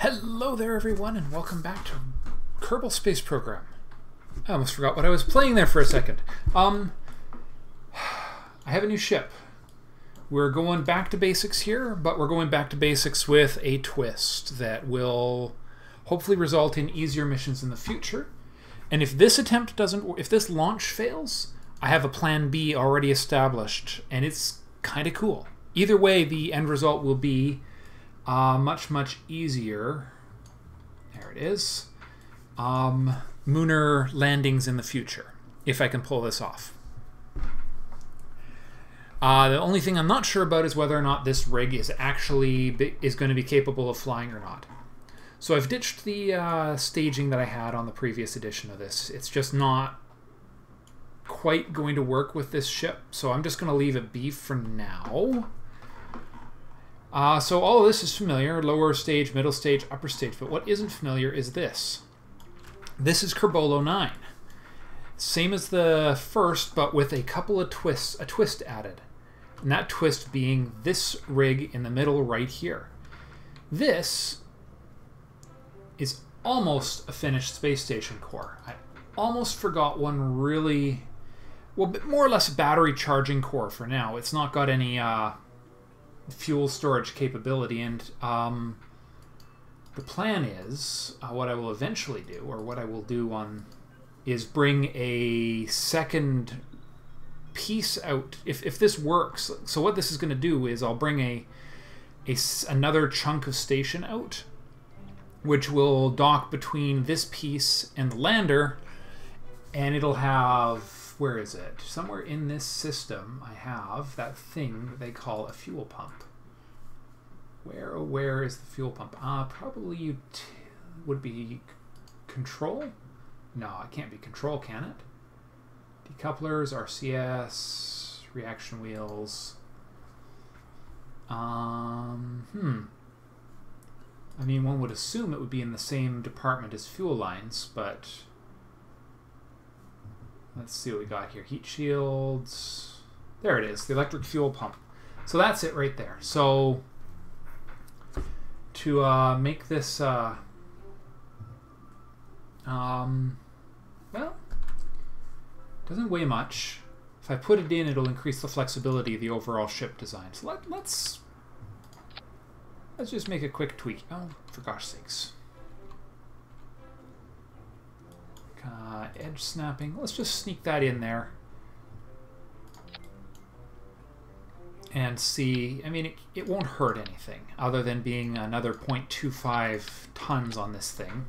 Hello there everyone and welcome back to Kerbal Space Program. I almost forgot what I was playing there for a second. I have a new ship. We're going back to basics here, but we're going back to basics with a twist that will hopefully result in easier missions in the future. And if this attempt doesn't, if this launch fails, I have a plan B already established, and it's kind of cool. Either way, the end result will be much easier. There it is. Munar landings in the future, if I can pull this off. The only thing I'm not sure about is whether or not this rig is actually going to be capable of flying or not. So I've ditched the staging that I had on the previous edition of this. It's just not quite going to work with this ship, so I'm just going to leave it be for now. So all of this is familiar, lower stage, middle stage, upper stage, but what isn't familiar is this. This is Kerbal 9. Same as the first, but with a couple of twists, a twist added. And that twist being this rig in the middle right here. This is almost a finished space station core. I almost forgot one really, well, more or less a battery charging core for now. It's not got any fuel storage capability, and the plan is what I will eventually do, or what I will do on, is bring a second piece out if this works. So what this is going to do is I'll bring another chunk of station out, which will dock between this piece and the lander, and it'll have, where is it? Somewhere in this system I have that thing that they call a fuel pump. Where is the fuel pump? Probably would be control? No, it can't be control, can it? Decouplers, RCS, reaction wheels. I mean, one would assume it would be in the same department as fuel lines, but let's see what we got here. Heat shields. There it is, the electric fuel pump. So that's it right there. So to make this, well, doesn't weigh much. If I put it in, it'll increase the flexibility of the overall ship design. So let's just make a quick tweak. Oh, for gosh sakes. Edge snapping. Let's just sneak that in there. And see, I mean, it won't hurt anything other than being another 0.25 tons on this thing.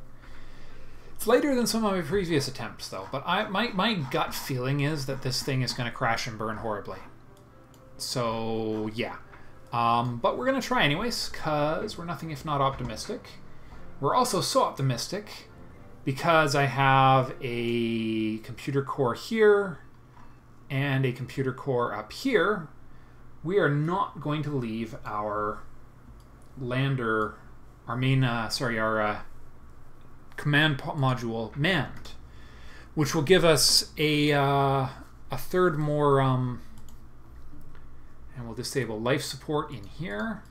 It's lighter than some of my previous attempts, though, but my gut feeling is that this thing is going to crash and burn horribly. So, yeah. But we're going to try anyways, because we're nothing if not optimistic. We're also so optimistic because I have a computer core here and a computer core up here. We are not going to leave our lander, our main, our command module manned, which will give us a third more, and we'll disable life support in here.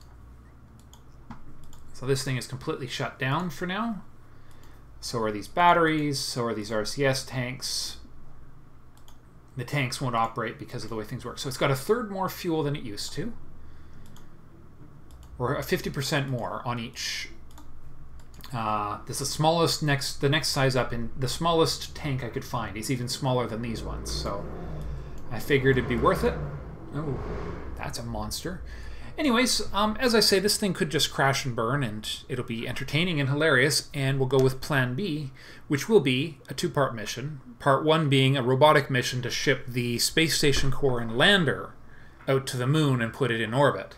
So this thing is completely shut down for now. So are these batteries, so are these RCS tanks. The tanks won't operate because of the way things work. So it's got a third more fuel than it used to, or a 50% more on each. This is the smallest, the next size up, in the smallest tank I could find. It's even smaller than these ones, so I figured it'd be worth it. Oh, that's a monster. Anyways, as I say, this thing could just crash and burn, and it'll be entertaining and hilarious, and we'll go with Plan B, which will be a two-part mission. Part 1 being a robotic mission to ship the space station core and lander out to the moon and put it in orbit.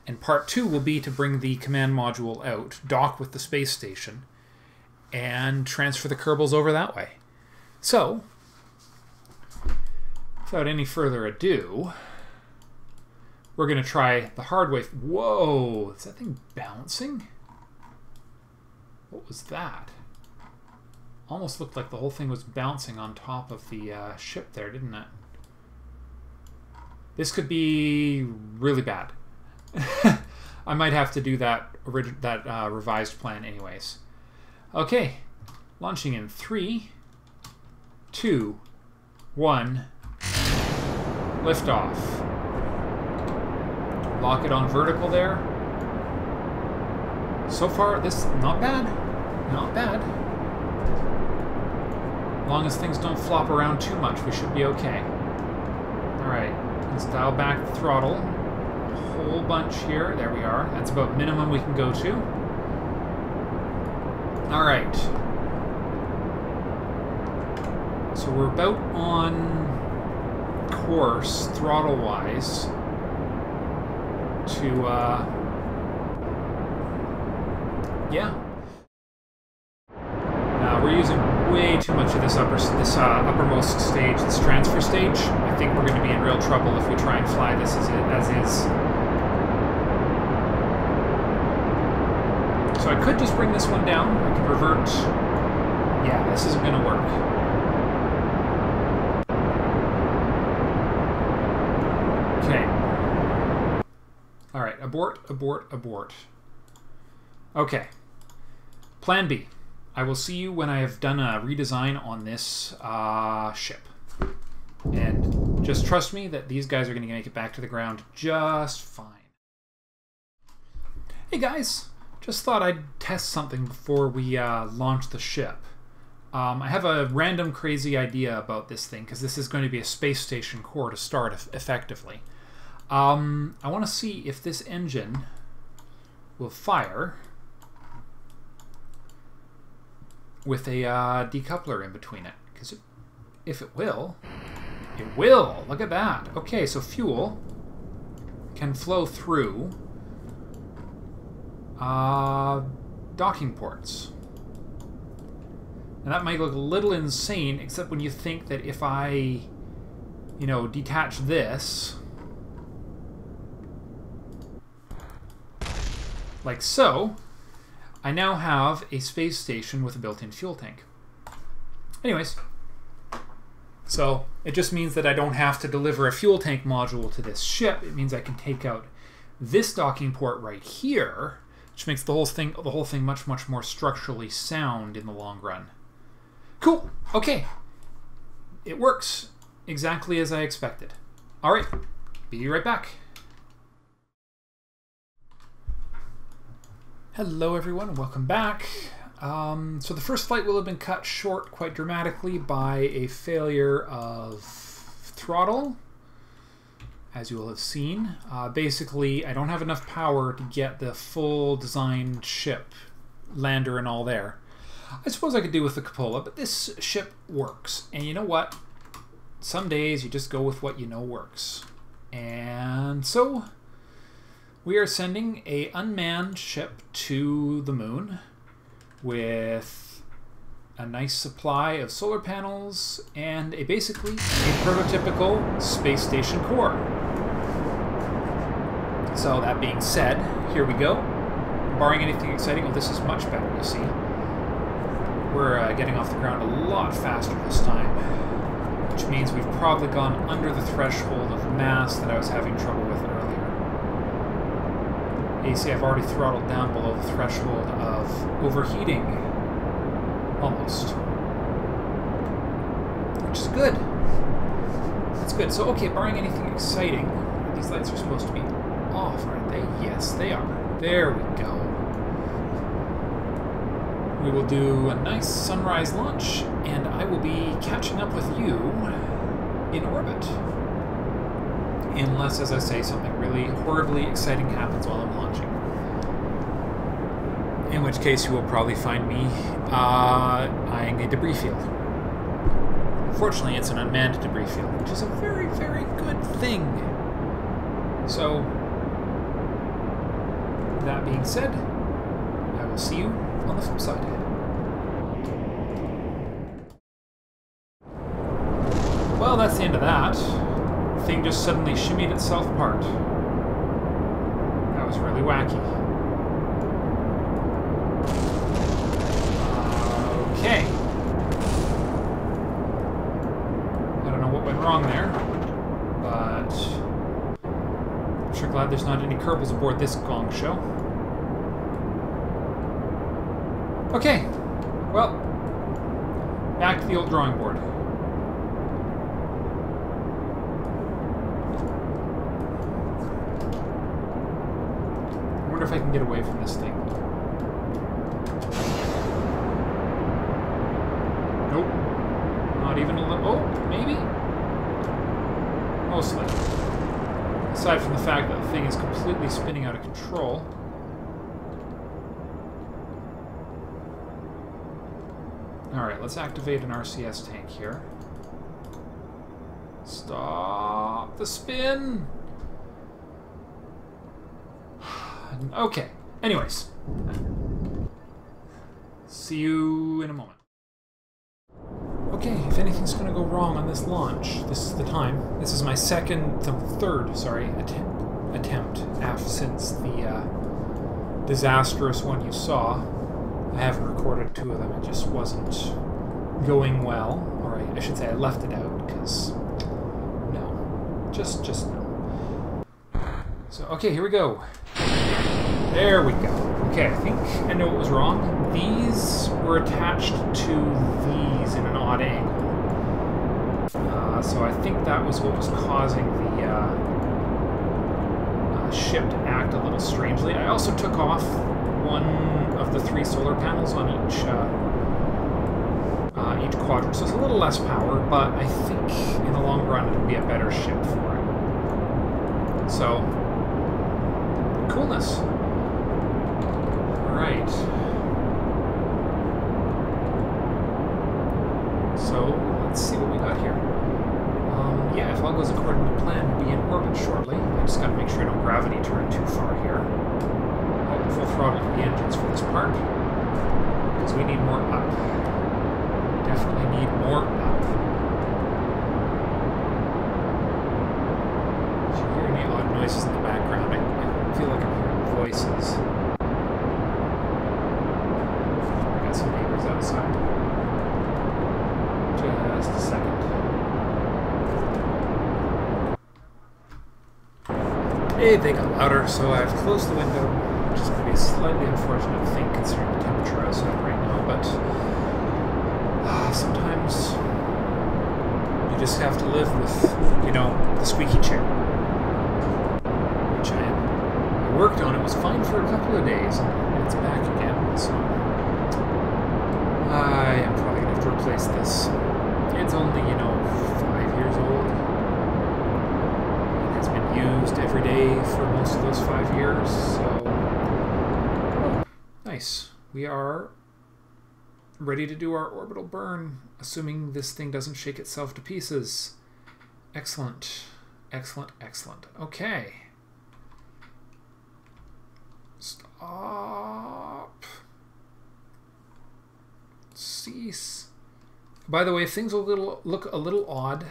And Part 2 will be to bring the command module out, dock with the space station, and transfer the Kerbals over that way. So, without any further ado, we're going to try the hard way. Whoa! Is that thing bouncing? What was that? Almost looked like the whole thing was bouncing on top of the ship there, didn't it? This could be really bad. I might have to do that revised plan anyways. Okay, launching in 3, 2, 1, liftoff. Lock it on vertical there. So far, this not bad, not bad. As long as things don't flop around too much, we should be okay. All right, let's dial back the throttle. Whole bunch here. There we are. That's about minimum we can go to. All right. So we're about on course, throttle-wise, to yeah. We're using way too much of this uppermost stage, this transfer stage. I think we're going to be in real trouble if we try and fly this as is. So I could just bring this one down. I could revert. Yeah, this isn't going to work. Okay. All right, abort, abort, abort. Okay. Plan B. I will see you when I have done a redesign on this ship. And just trust me that these guys are going to make it back to the ground just fine. Hey guys, just thought I'd test something before we launch the ship. I have a random crazy idea about this thing because this is going to be a space station core to start effectively. I want to see if this engine will fire with a decoupler in between it, because if it will, it will. Look at that. Okay, so fuel can flow through docking ports. And that might look a little insane, except when you think that if I, you know, detach this, like so, I now have a space station with a built-in fuel tank. Anyways, so it just means that I don't have to deliver a fuel tank module to this ship. It means I can take out this docking port right here, which makes the whole thing much more structurally sound in the long run. Cool. Okay. It works exactly as I expected. All right. Be right back. Hello everyone, and welcome back. So the first flight will have been cut short quite dramatically by a failure of throttle, as you will have seen. Basically, I don't have enough power to get the full designed ship, lander and all there. I suppose I could do with the cupola, but this ship works. And you know what? Some days you just go with what you know works. And so we are sending an unmanned ship to the moon with a nice supply of solar panels and basically a prototypical space station core. So that being said, here we go. Barring anything exciting, oh, this is much better, you see. We're getting off the ground a lot faster this time, which means we've probably gone under the threshold of mass that I was having trouble with earlier. You see, I've already throttled down below the threshold of overheating, almost, which is good. That's good. So, okay, barring anything exciting, these lights are supposed to be off, aren't they? Yes, they are. There we go. We will do a nice sunrise launch, and I will be catching up with you in orbit. Unless, as I say, something really horribly exciting happens while I'm launching. In which case you will probably find me eyeing a debris field. Fortunately, it's an unmanned debris field, which is a very, very good thing. So, that being said, I will see you on the flip side. Well, that's the end of that. Thing just suddenly shimmied itself apart. That was really wacky. Okay. I don't know what went wrong there, but I'm sure sure glad there's not any Kerbals aboard this gong show. Okay, well, back to the old drawing board. I wonder if I can get away from this thing. Nope. Not even a little... Oh, maybe? Mostly. Aside from the fact that the thing is completely spinning out of control. Alright, let's activate an RCS tank here. Stop the spin! Okay, anyways. See you in a moment. Okay, if anything's going to go wrong on this launch, this is the time. This is my third attempt since the disastrous one you saw. I haven't recorded 2 of them, it just wasn't going well. Or I should say I left it out, because no. Just no. So, okay, here we go. There we go. Okay, I think I know what was wrong. These were attached to these in an odd angle. So I think that was what was causing the ship to act a little strangely. I also took off one of the 3 solar panels on each quadrant, so it's a little less power, but I think in the long run it'll be a better ship for it. So, coolness. Alright. So, let's see what we got here. Yeah, if all goes according to plan, we'll be in orbit shortly. I just gotta make sure I don't gravity turn too far here. Oh, full throttle for the engines for this part. Because we need more up. Definitely need more up. If you hear any odd noises in the background, I feel like I'm hearing voices. I got some neighbors outside. Just a second. Hey, they got louder, so I've closed the window, which is going to be a slightly unfortunate thing considering the temperature outside right now, but sometimes you just have to live with, you know, the squeaky chair. Which I worked on. It was fine for a couple of days, and it's back again, so I am probably going to have to replace this. It's only, you know, 5 years old. It has been used every day for most of those 5 years, so oh, nice. We are ready to do our orbital burn, assuming this thing doesn't shake itself to pieces. Excellent. Excellent, excellent. Okay. Stop. Cease. By the way, if things look a little odd,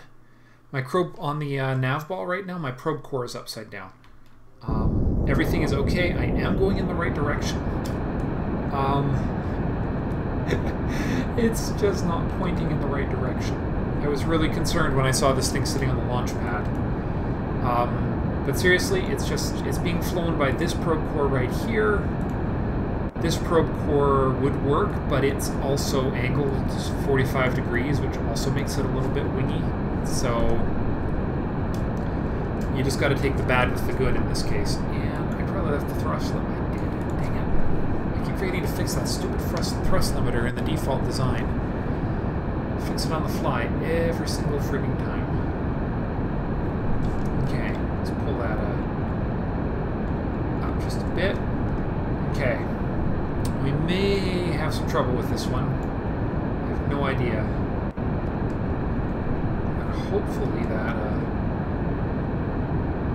my probe on the nav ball right now, my probe core is upside down. Everything is okay. I am going in the right direction. It's just not pointing in the right direction. I was really concerned when I saw this thing sitting on the launch pad. But seriously, it's being flown by this probe core right here. This probe core would work, but it's also angled 45 degrees, which also makes it a little bit wingy. So you just got to take the bad with the good in this case. And I probably left the thrust limit. I did. Dang it. I keep forgetting to fix that stupid thrust limiter in the default design. Fix it on the fly every single frigging time. Okay, let's pull that up just a bit. Okay. We may have some trouble with this one. I have no idea. But hopefully that,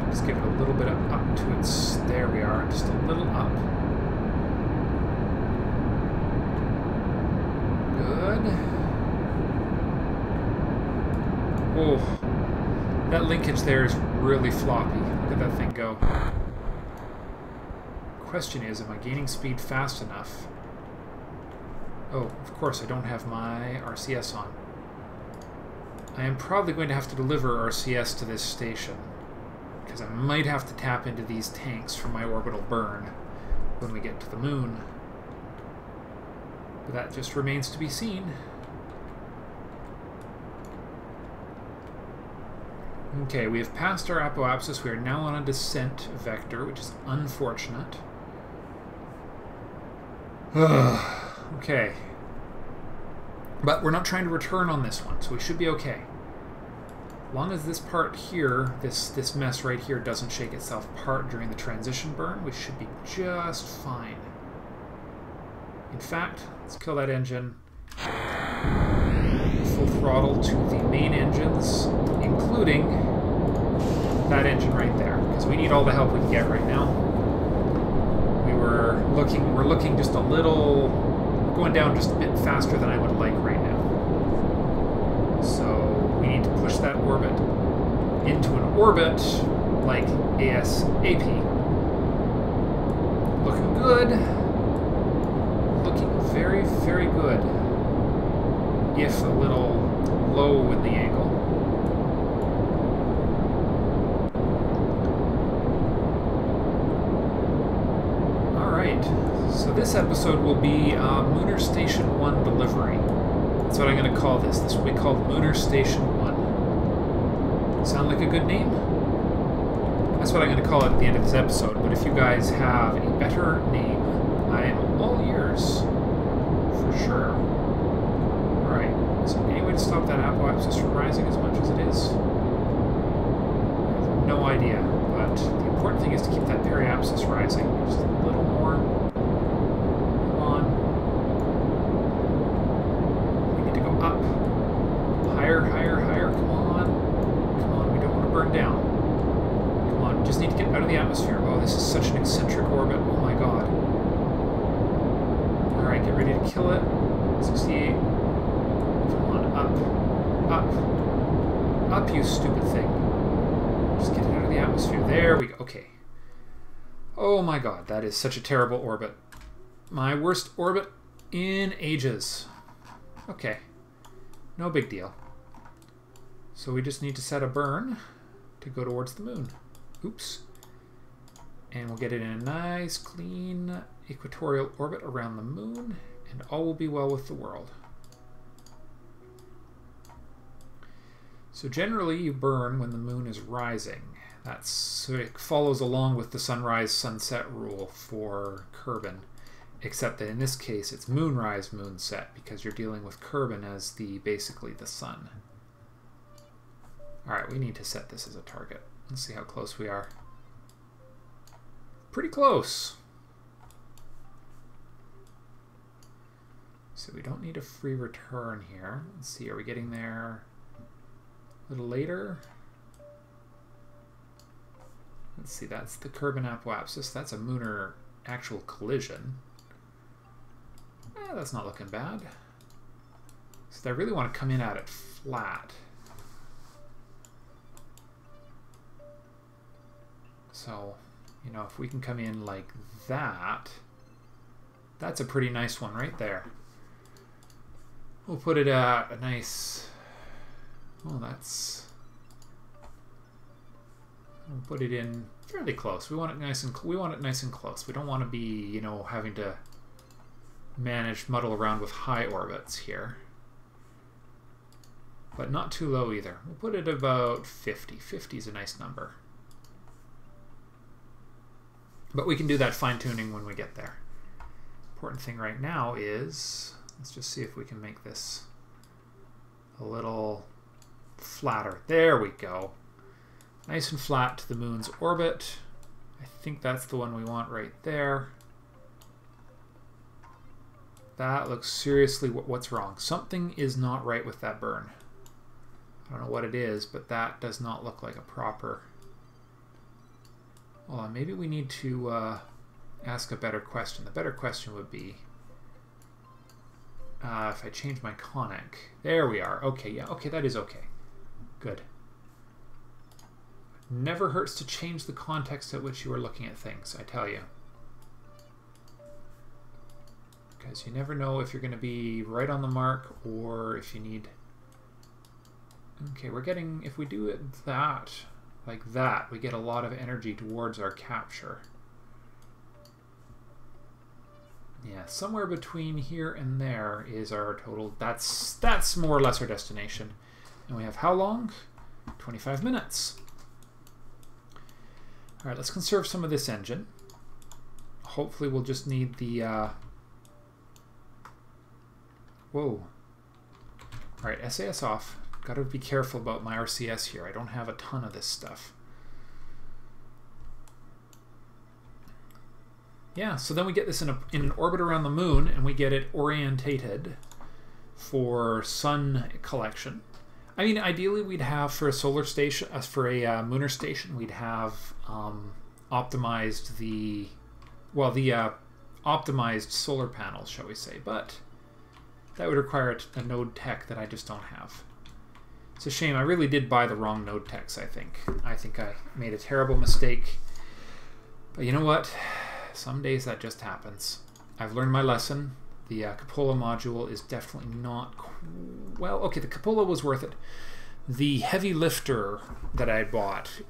just give it a little bit of up to its, there we are, just a little up. Good. Oh, that linkage there is really floppy. Look at that thing go. Question is, am I gaining speed fast enough? Oh, of course, I don't have my RCS on. I am probably going to have to deliver RCS to this station. because I might have to tap into these tanks for my orbital burn when we get to the moon. But that just remains to be seen. Okay, we have passed our apoapsis. We are now on a descent vector, which is unfortunate. Okay. But we're not trying to return on this one, so we should be okay. As long as this part here, this mess right here, doesn't shake itself apart during the transition burn, we should be just fine. In fact, let's kill that engine. Full throttle to the main engines, including that engine right there, because we need all the help we can get right now. We're looking just a little, going down just a bit faster than I would like right now. So we need to push that orbit into an orbit like ASAP. Looking good. Looking very, very good. If a little low in the angle. Alright, so this episode will be Munar Station 1 delivery. That's what I'm going to call this. This will be called Munar Station 1. Sound like a good name? That's what I'm going to call it at the end of this episode, but if you guys have a better name, I am all ears, for sure. Alright, is there any way to stop that apoapsis from rising as much as it is? I have no idea, but the important thing is to keep that periapsis rising. Just a little more. Come on. We need to go up. Higher, higher, higher. Come on. Come on, we don't want to burn down. Come on, just need to get out of the atmosphere. Oh, this is such an eccentric orbit. Oh my god. Alright, get ready to kill it. 68. Up. Up, you stupid thing. Just get it out of the atmosphere. There we go. Okay. Oh my god, that is such a terrible orbit. My worst orbit in ages. Okay. No big deal. So we just need to set a burn to go towards the moon. Oops. And we'll get it in a nice, clean equatorial orbit around the moon, and all will be well with the world. So generally you burn when the moon is rising. So it follows along with the sunrise-sunset rule for Kerbin, except that in this case it's moonrise, moonset, because you're dealing with Kerbin as basically the sun. Alright, we need to set this as a target. Let's see how close we are. Pretty close. So we don't need a free return here. Let's see, are we getting there a little later? Let's see, that's the Kerbin apoapsis. That's a Munar actual collision. That's not looking bad. So I really want to come in at it flat. So, you know, if we can come in like that, that's a pretty nice one right there. We'll put it at a nice, oh, that's, we'll put it in fairly close. We want it nice and close. We don't want to be, you know, having to muddle around with high orbits here. But not too low either. We'll put it about 50. 50 is a nice number. But we can do that fine-tuning when we get there. Important thing right now is, let's just see if we can make this a little flatter. There we go. Nice and flat to the moon's orbit. I think that's the one we want right there. That looks seriously, what's wrong? Something is not right with that burn. I don't know what it is, but that does not look like a proper... Well, maybe we need to ask a better question. The better question would be if I change my conic. There we are. Okay, yeah, okay, that is okay. Good. Never hurts to change the context at which you are looking at things, I tell you. Because you never know if you're going to be right on the mark or if you need... Okay, we're getting... If we do it that like that, we get a lot of energy towards our capture. Yeah, somewhere between here and there is our total. That's more or less our destination. And we have how long? 25 minutes. All right, let's conserve some of this engine. Hopefully we'll just need the... Whoa. All right, SAS off. Got to be careful about my RCS here. I don't have a ton of this stuff. Yeah, so then we get this in an orbit around the moon, and we get it orientated for sun collection. I mean, ideally we'd have for a solar station, for a lunar station, we'd have optimized the, well, the optimized solar panels, shall we say, but that would require a node tech that I just don't have. It's a shame. I really did buy the wrong node techs, I think. I think I made a terrible mistake. But you know what? Some days that just happens. I've learned my lesson. The cupola module is definitely not... Well, okay, the cupola was worth it. The heavy lifter that I bought,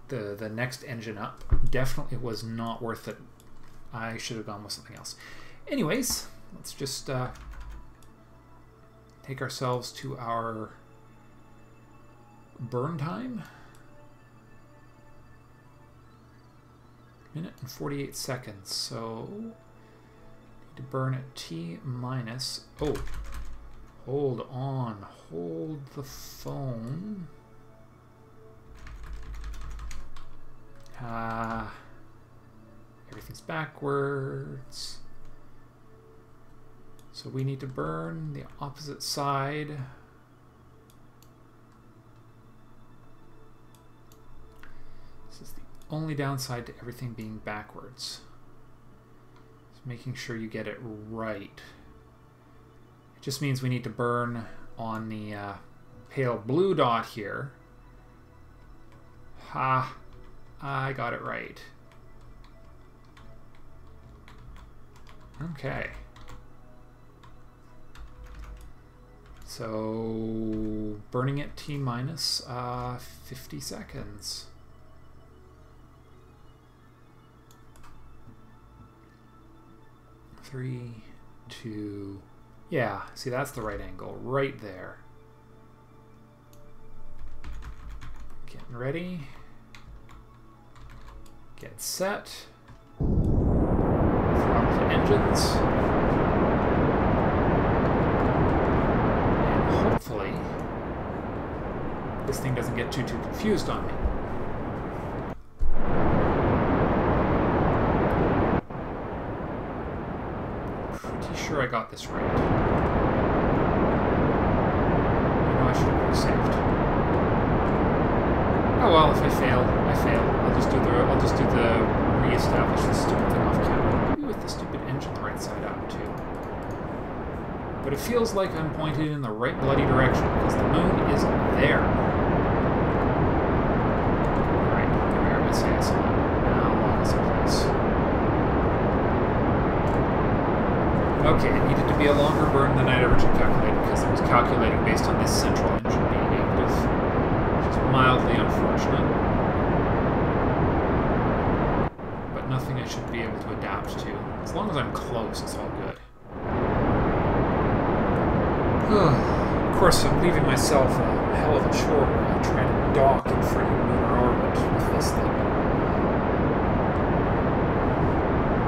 the next engine up, definitely was not worth it. I should have gone with something else. Anyways, let's just take ourselves to our burn time. Minute and 48 seconds, so need to burn at T minus. Oh, hold on, hold the phone. Everything's backwards. So we need to burn the opposite side. This is the only downside to everything being backwards. It's making sure you get it right. It just means we need to burn on the pale blue dot here. Ha! I got it right. Okay. So burning at T minus 50 seconds. Three, two, yeah, see that's the right angle, right there. Getting ready. Get set. Throttle the engines. And hopefully this thing doesn't get too confused on me. Pretty sure I got this right. I know I should have saved. Oh well, if I fail, I fail. I'll just do the re-establish this stupid thing off camera. Maybe with the stupid engine the right side up too. But it feels like I'm pointed in the right bloody direction because the moon is there. Alright, there we are, SAS on. Now lock us in place. Okay, it needed to be a longer burn than I'd originally calculated because it was calculating based on this central engine being active, which is mildly unfortunate. But nothing I should be able to adapt to. As long as I'm close, it's all good. Of course, I'm leaving myself a hell of a chore trying to dock in front of lunar orbit with this thing.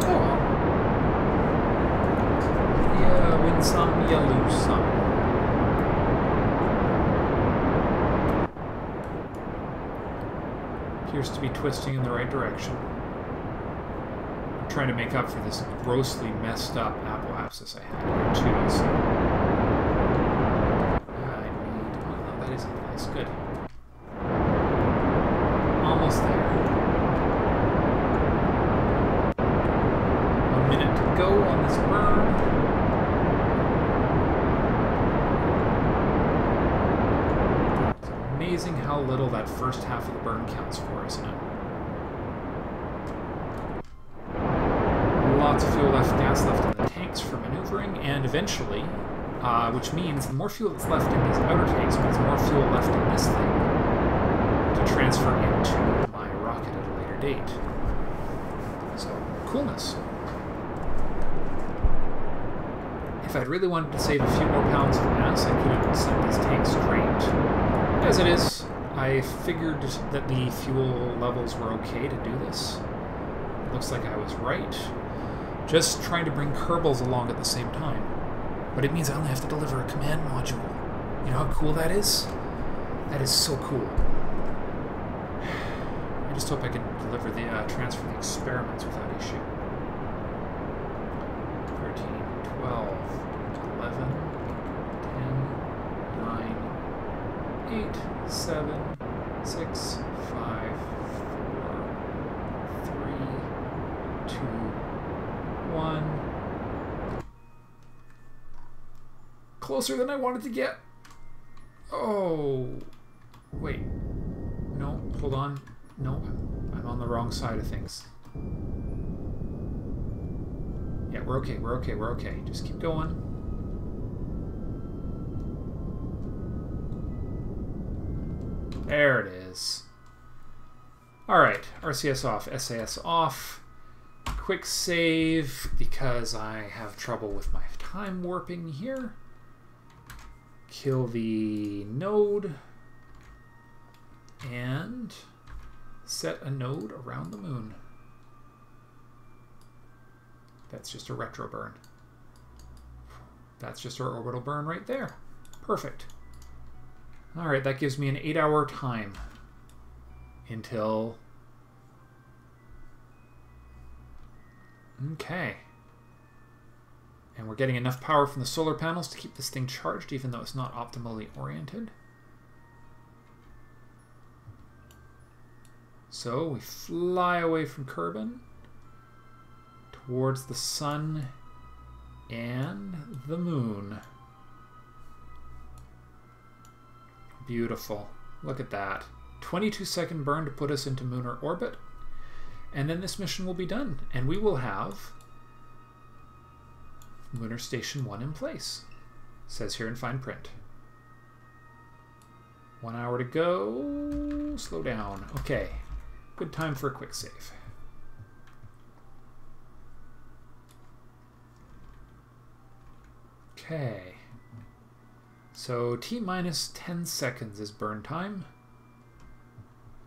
Oh well. Yeah, win some, you lose some. Appears to be twisting in the right direction. I'm trying to make up for this grossly messed up apoapsis I had here too, so... is in place. Good. Almost there. 1 minute to go on this burn. It's amazing how little that first half of the burn counts for, isn't it? Lots of fuel left, gas left in the tanks for maneuvering, and eventually which means the more fuel that's left in these outer tanks means more fuel left in this thing to to transfer into my rocket at a later date. So, coolness. If I'd really wanted to save a few more pounds of mass, I could have sent these tanks straight. As it is, I figured that the fuel levels were okay to do this. Looks like I was right. Just trying to bring Kerbals along at the same time. But it means I only have to deliver a command module. You know how cool that is? That is so cool. I just hope I can deliver the transfer the experiments without issue. 13, 12, 11, 10, 9, 8, 7, 6, 5, 4, 3, 2, 1. Closer than I wanted to get. Oh. Wait. No, hold on. No, I'm on the wrong side of things. Yeah, we're okay, we're okay, we're okay. Just keep going. There it is. Alright, RCS off, SAS off. Quick save, because I have trouble with my time warping here. Kill the node. And set a node around the moon. That's just a retro burn. That's just our orbital burn right there. Perfect. Alright, that gives me an 8-hour time until... Okay. And we're getting enough power from the solar panels to keep this thing charged, even though it's not optimally oriented. So we fly away from Kerbin towards the sun and the moon. Beautiful. Look at that. 22-second burn to put us into Munar orbit. And then this mission will be done. And we will have Munar Station 1 in place. Says here in fine print. 1 hour to go. Slow down. Okay. Good time for a quick save. Okay. So T minus 10 seconds is burn time.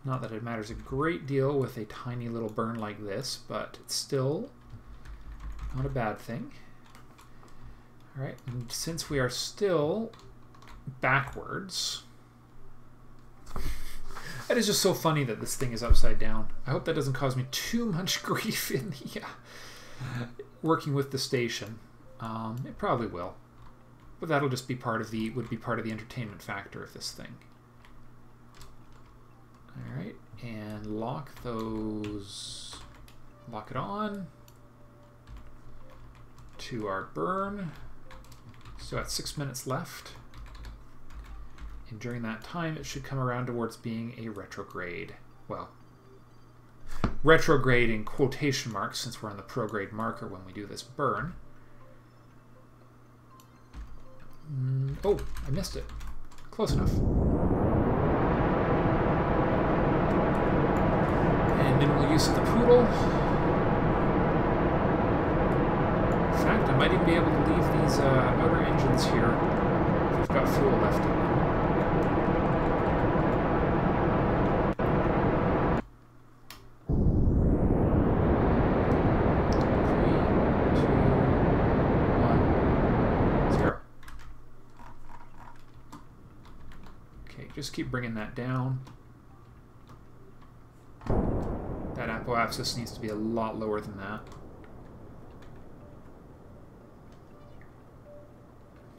Not that it matters a great deal with a tiny little burn like this, but it's still not a bad thing. Alright, and since we are still backwards... That is just so funny that this thing is upside down. I hope that doesn't cause me too much grief in the working with the station. It probably will, but that'll just be part of the entertainment factor of this thing. All right, and lock it on to our burn. So at 6 minutes left. And during that time, it should come around towards being a retrograde. Well, retrograde in quotation marks, since we're on the prograde marker when we do this burn. Oh, I missed it. Close enough. And minimal use of the poodle. In fact, I might even be able to leave these outer engines here if we've got fuel left in them. Just keep bringing that down. That apoapsis needs to be a lot lower than that.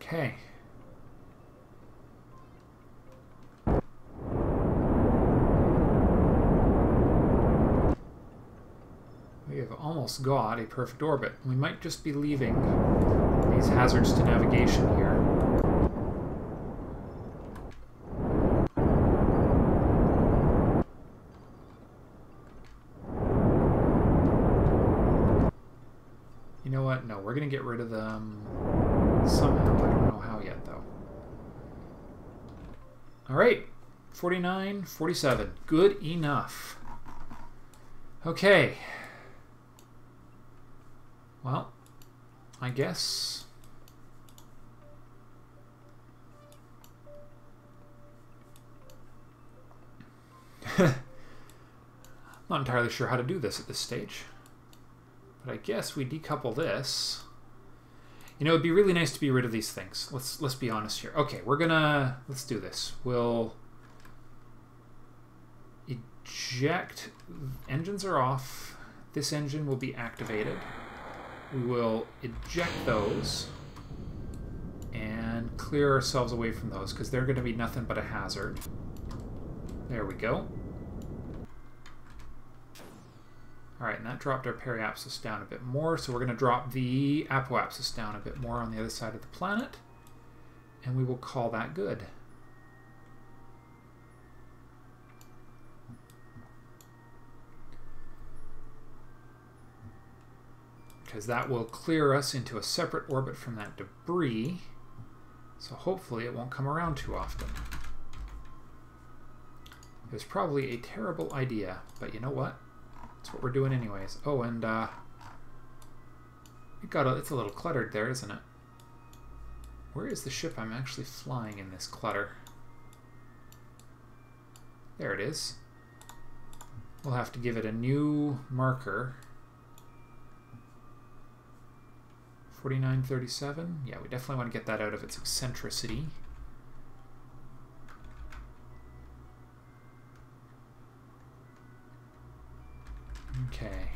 Okay. We have almost got a perfect orbit. We might just be leaving these hazards to navigation here. You know what? No, we're going to get rid of them somehow. I don't know how yet, though. All right. 49, 47. Good enough. Okay. Well, I guess... I'm not entirely sure how to do this at this stage. But I guess we decouple this. You know, it'd be really nice to be rid of these things. Let's be honest here. Okay, let's do this. We'll eject. Engines are off. This engine will be activated. We will eject those and clear ourselves away from those because they're going to be nothing but a hazard. There we go. Alright, and that dropped our periapsis down a bit more, so we're going to drop the apoapsis down a bit more on the other side of the planet, and we will call that good. Because that will clear us into a separate orbit from that debris, so hopefully it won't come around too often. It was probably a terrible idea, but you know what? That's what we're doing anyways. Oh, and it's a little cluttered there, isn't it? Where is the ship I'm actually flying in this clutter? There it is. We'll have to give it a new marker. 4937. Yeah, we definitely want to get that out of its eccentricity. Okay.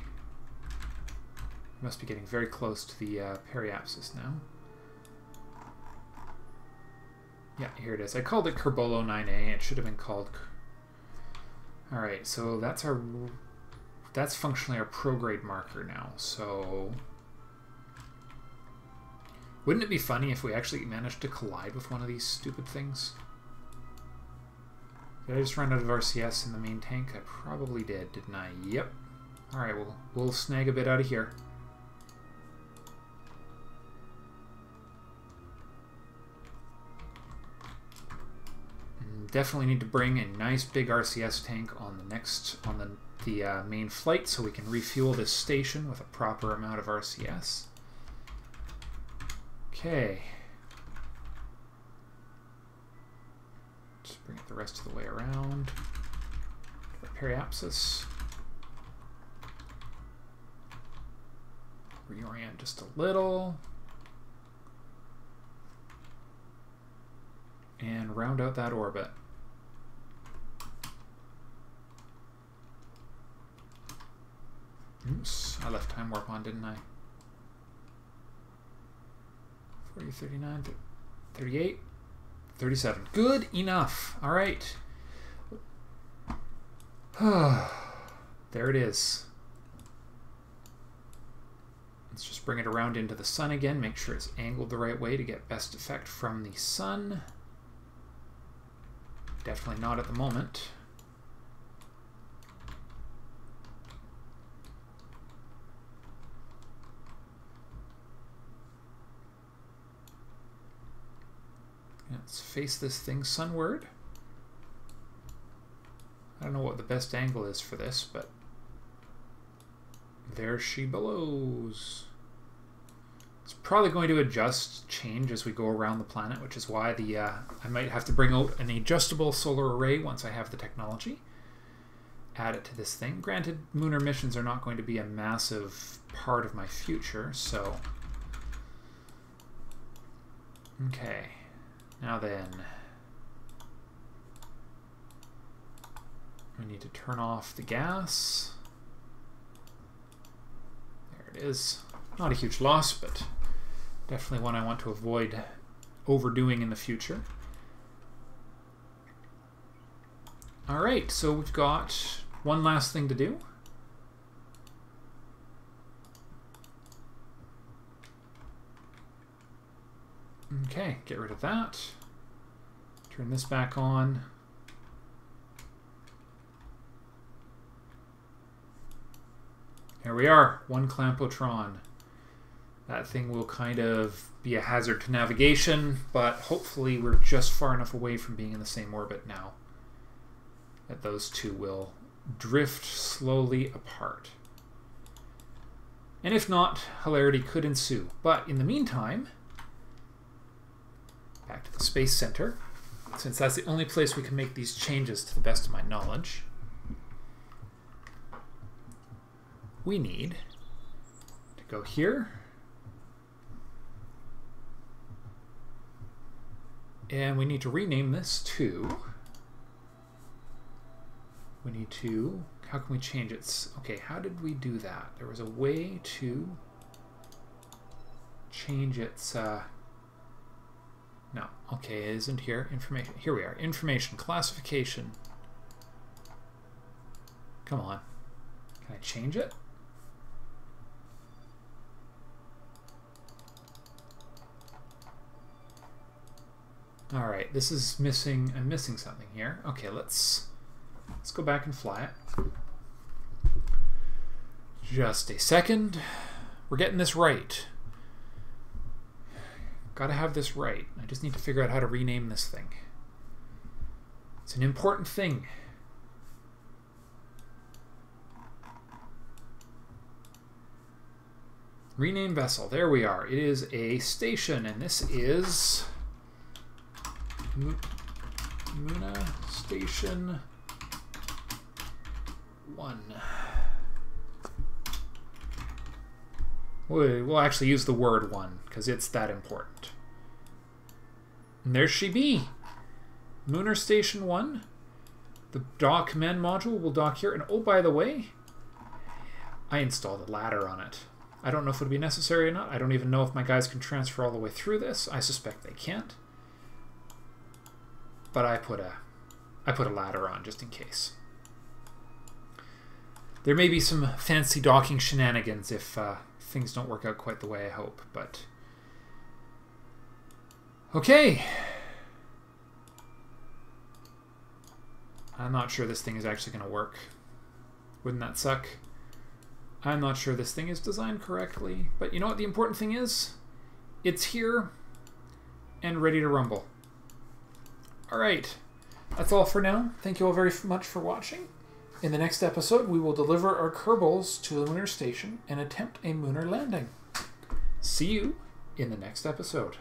Must be getting very close to the periapsis now. Yeah, here it is. I called it Kerbal 9A. It should have been called... Alright, so that's functionally our prograde marker now. So... Wouldn't it be funny if we actually managed to collide with one of these stupid things? Did I just run out of RCS in the main tank? I probably did, didn't I? Yep. Alright, we'll snag a bit out of here. Definitely need to bring a nice big RCS tank on the main flight so we can refuel this station with a proper amount of RCS. Okay. Just bring it the rest of the way around. The periapsis. Reorient just a little. And round out that orbit. Oops, I left time warp on, didn't I? 40, 39, 38, 37. Good enough. All right. There it is. Let's just bring it around into the sun again. Make sure it's angled the right way to get best effect from the sun. Definitely not at the moment. Let's face this thing sunward. I don't know what the best angle is for this, but there she blows. It's probably going to change as we go around the planet, which is why I might have to bring out an adjustable solar array once I have the technology. Add it to this thing. Granted, lunar missions are not going to be a massive part of my future, so... Okay. Now then... we need to turn off the gas. There it is. Not a huge loss, but definitely one I want to avoid overdoing in the future. Alright, so we've got one last thing to do. Okay, get rid of that. Turn this back on. Here we are, one Clampotron. That thing will kind of be a hazard to navigation, but hopefully we're just far enough away from being in the same orbit now that those two will drift slowly apart. And if not, hilarity could ensue. But in the meantime, back to the Space Center, since that's the only place we can make these changes to the best of my knowledge, we need to go here, and we need to rename this to, we need to, how can we change it? Okay, how did we do that? There was a way to change its, no, okay, it isn't here. Information, here we are. Information, classification. Come on. Can I change it? All right, this is missing, I'm missing something here. Okay, let's go back and fly it. Just a second. We're getting this right. Gotta have this right. I just need to figure out how to rename this thing. It's an important thing. Rename vessel. There we are. It is a station, and this is Munar Station 1. We'll actually use the word 1 because it's that important. And there she be. Munar Station 1. The dock command module will dock here. And oh, by the way, I installed a ladder on it. I don't know if it would be necessary or not. I don't even know if my guys can transfer all the way through this. I suspect they can't. But I put a ladder on just in case. There may be some fancy docking shenanigans if things don't work out quite the way I hope, but okay. I'm not sure this thing is actually going to work. Wouldn't that suck? I'm not sure this thing is designed correctly, but you know what the important thing is? It's here and ready to rumble. Alright, that's all for now. Thank you all very much for watching. In the next episode, we will deliver our Kerbals to the Munar Station and attempt a Munar landing. See you in the next episode.